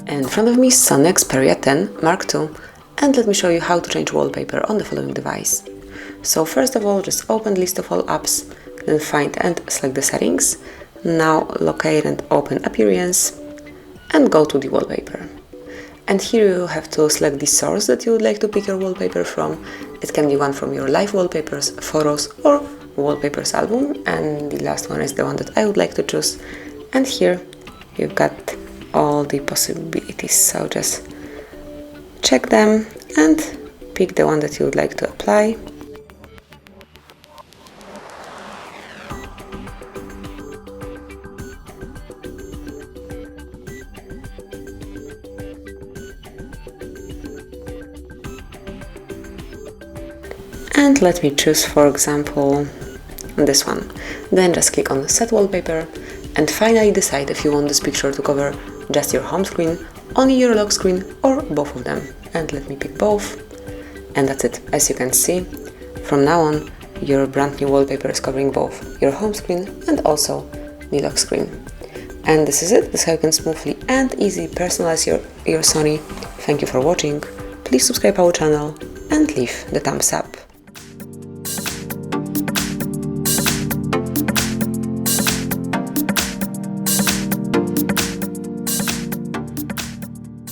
In front of me is SONY Xperia 10 Mark II, and let me show you how to change wallpaper on the following device. So first of all, just open the list of all apps, then find and select the settings. Now locate and open Appearance and go to the wallpaper. And here you have to select the source that you would like to pick your wallpaper from. It can be one from your live wallpapers, photos, or wallpapers album, and the last one is the one that I would like to choose. And here you've got all the possibilities, so just check them and pick the one that you would like to apply. And let me choose, for example, this one. Then just click on Set Wallpaper and finally decide if you want this picture to cover just your home screen, only your lock screen, or both of them. And let me pick both. And that's it. As you can see, from now on, your brand new wallpaper is covering both your home screen and also the lock screen. And this is it. This is how you can smoothly and easily personalize your Sony. Thank you for watching. Please subscribe our channel and leave the thumbs up.